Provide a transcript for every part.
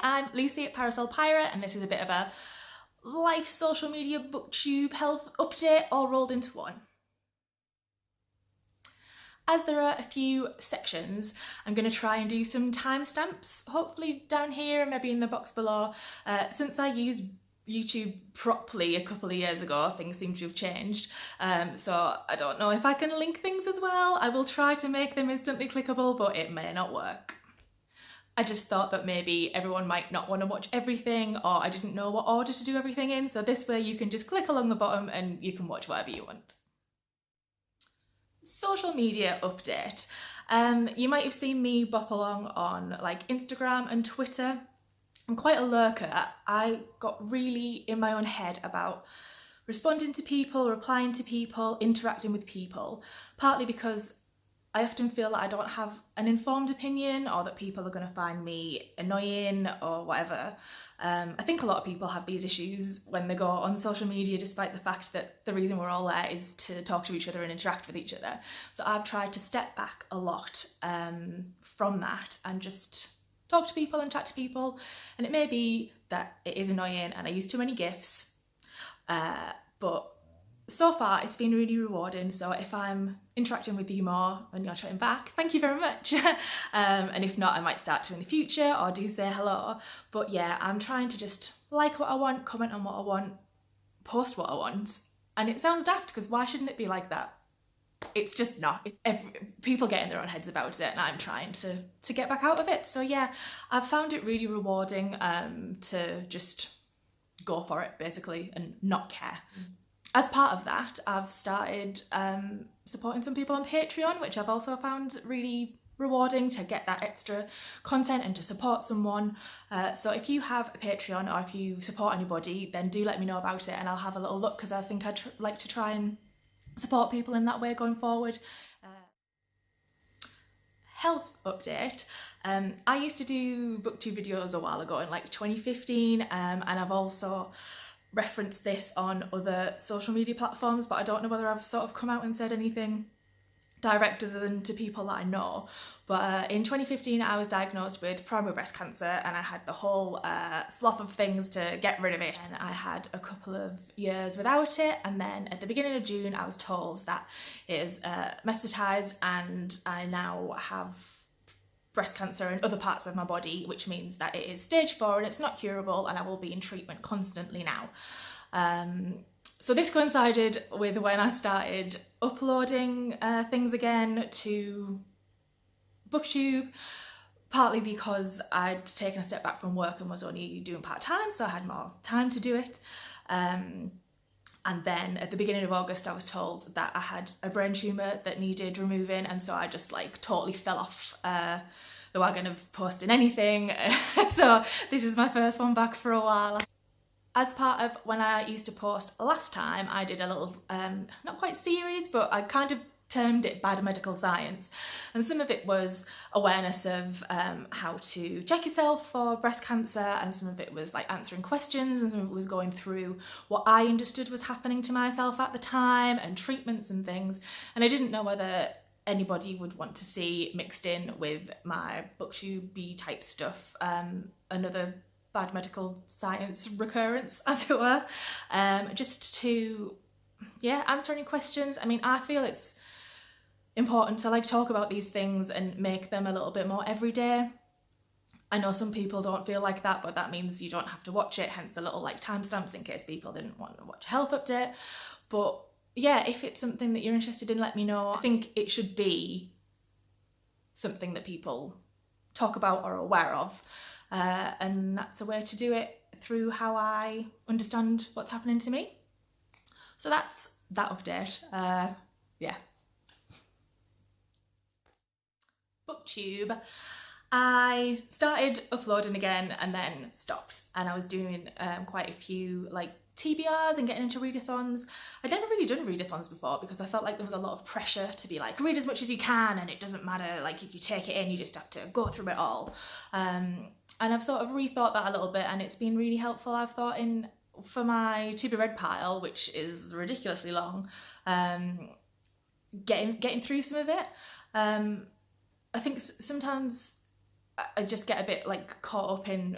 I'm Lucy at Parasol Pirate, and this is a bit of a life, social media, booktube, health update all rolled into one. As there are a few sections, I'm going to try and do some timestamps, hopefully down here, maybe in the box below. Since I used YouTube properly a couple of years ago, things seem to have changed, so I don't know if I can link things as well. I will try to make them instantly clickable, but it may not work. I just thought that maybe everyone might not want to watch everything, or I didn't know what order to do everything in, so this way you can just click along the bottom and you can watch whatever you want. Social media update. You might have seen me bop along on like Instagram and Twitter. I'm quite a lurker. I got really in my own head about responding to people, replying to people, interacting with people, partly because I often feel that I don't have an informed opinion, or that people are going to find me annoying or whatever. I think a lot of people have these issues when they go on social media, despite the fact that the reason we're all there is to talk to each other and interact with each other. So I've tried to step back a lot from that and just talk to people and chat to people. And it may be that it is annoying and I use too many GIFs, but so far it's been really rewarding. So if I'm interacting with you more and you're chatting back, thank you very much. And if not, I might start to in the future, or do say hello. But yeah, I'm trying to just like what I want, comment on what I want, post what I want. And it sounds daft, because why shouldn't it be like that? It's just not. People get in their own heads about it, and I'm trying to get back out of it. So yeah, I've found it really rewarding to just go for it, basically, and not care. As part of that, I've started supporting some people on Patreon, which I've also found really rewarding, to get that extra content and to support someone. So if you have a Patreon, or if you support anybody, then do let me know about it and I'll have a little look, because I think I'd like to try and support people in that way going forward. Health update. I used to do booktube videos a while ago in like 2015, and I've also referenced this on other social media platforms, but I don't know whether I've sort of come out and said anything direct other than to people that I know. But in 2015 I was diagnosed with primary breast cancer, and I had the whole slough of things to get rid of it, and I had a couple of years without it, and then at the beginning of June I was told that it is metastatised and I now have breast cancer in other parts of my body, which means that it is stage 4 and it's not curable, and I will be in treatment constantly now. So this coincided with when I started uploading things again to Booktube, partly because I'd taken a step back from work and was only doing part-time, so I had more time to do it. And then at the beginning of August I was told that I had a brain tumour that needed removing, and so I just like totally fell off the wagon of posting anything. So this is my first one back for a while. As part of when I used to post last time, I did a little, not quite series, but I kind of termed it Bad Medical Science, and some of it was awareness of how to check yourself for breast cancer, and some of it was like answering questions, and some of it was going through what I understood was happening to myself at the time and treatments and things. And I didn't know whether anybody would want to see mixed in with my Booktubey type stuff another Bad Medical Science recurrence, as it were, just to answer any questions. I mean, I feel it's important to like talk about these things and make them a little bit more everyday. I know some people don't feel like that, but that means you don't have to watch it, hence the little like timestamps in case people didn't want to watch a health update. But yeah, if it's something that you're interested in, let me know. I think it should be something that people talk about or are aware of, and that's a way to do it, through how I understand what's happening to me. So that's that update. Yeah. Booktube. I started uploading again and then stopped, and I was doing quite a few like TBRs and getting into readathons. I'd never really done readathons before, because I felt like there was a lot of pressure to be like, read as much as you can, and it doesn't matter, like if you take it in, you just have to go through it all. And I've sort of rethought that a little bit, and it's been really helpful, I've thought, for my to be read pile, which is ridiculously long, getting through some of it. I think sometimes I just get a bit like caught up in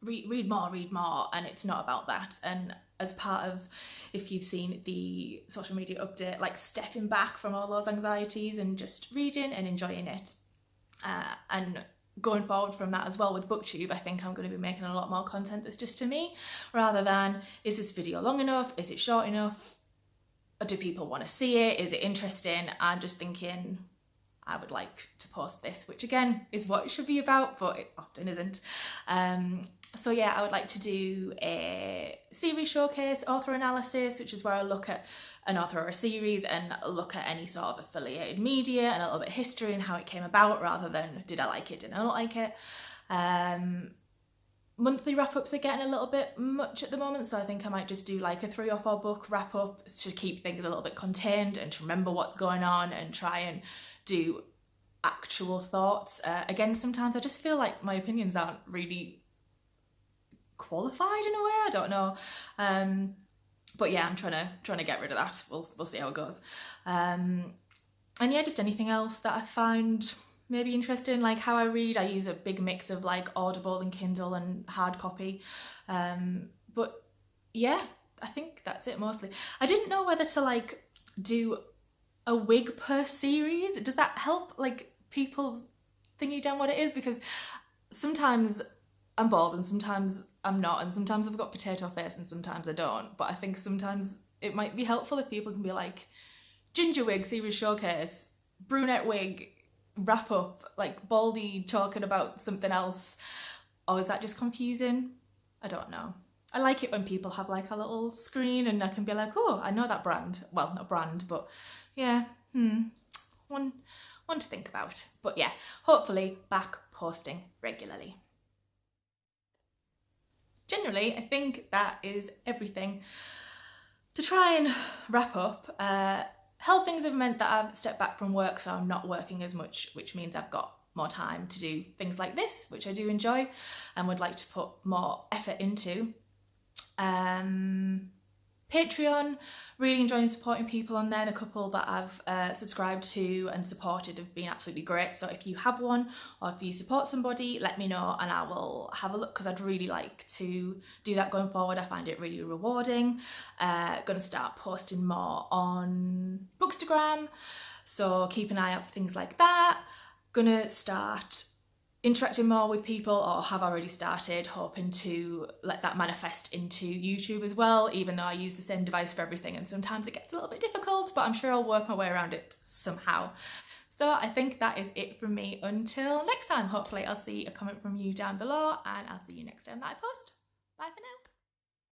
read more, and it's not about that. And as part of, if you've seen the social media update, like stepping back from all those anxieties and just reading and enjoying it, and going forward from that as well with Booktube, I think I'm going to be making a lot more content that's just for me, rather than, is this video long enough, is it short enough, or do people want to see it, is it interesting? I'm just thinking I would like to post this, which again is what it should be about, but it often isn't. So yeah, I would like to do a series showcase, author analysis, which is where I look at an author or a series and look at any sort of affiliated media and a little bit of history and how it came about, rather than did I like it, did I not like it. Monthly wrap-ups are getting a little bit much at the moment, so I think I might just do like a 3 or 4 book wrap-up to keep things a little bit contained and to remember what's going on and try and do actual thoughts. Again, sometimes I just feel like my opinions aren't really qualified in a way, I don't know. But yeah, I'm trying to get rid of that. We'll see how it goes. And yeah, just anything else that I found maybe interesting, like how I read. I use a big mix of like Audible and Kindle and hard copy. But yeah, I think that's it mostly. I didn't know whether to like do a wig per series. Does that help like people thinking down what it is? Because sometimes I'm bald and sometimes I'm not, and sometimes I've got potato face and sometimes I don't. But I think sometimes it might be helpful if people can be like, ginger wig series showcase, brunette wig wrap up, like baldy talking about something else. Or is that just confusing? I don't know. I like it when people have like a little screen and I can be like, oh, I know that brand. Well, not brand, but yeah, one to think about. But yeah, hopefully back posting regularly. Generally, I think that is everything. To try and wrap up, health things have meant that I've stepped back from work, so I'm not working as much, which means I've got more time to do things like this, which I do enjoy and would like to put more effort into. Patreon, really enjoying supporting people on there. A couple that I've subscribed to and supported have been absolutely great. So if you have one or if you support somebody, let me know and I will have a look, because I'd really like to do that going forward. I find it really rewarding. Going to start posting more on Bookstagram, so keep an eye out for things like that. Gonna start interacting more with people, or have already started, hoping to let that manifest into YouTube as well, even though I use the same device for everything and sometimes it gets a little bit difficult, but I'm sure I'll work my way around it somehow. So I think that is it from me until next time. Hopefully I'll see a comment from you down below and I'll see you next time that I post.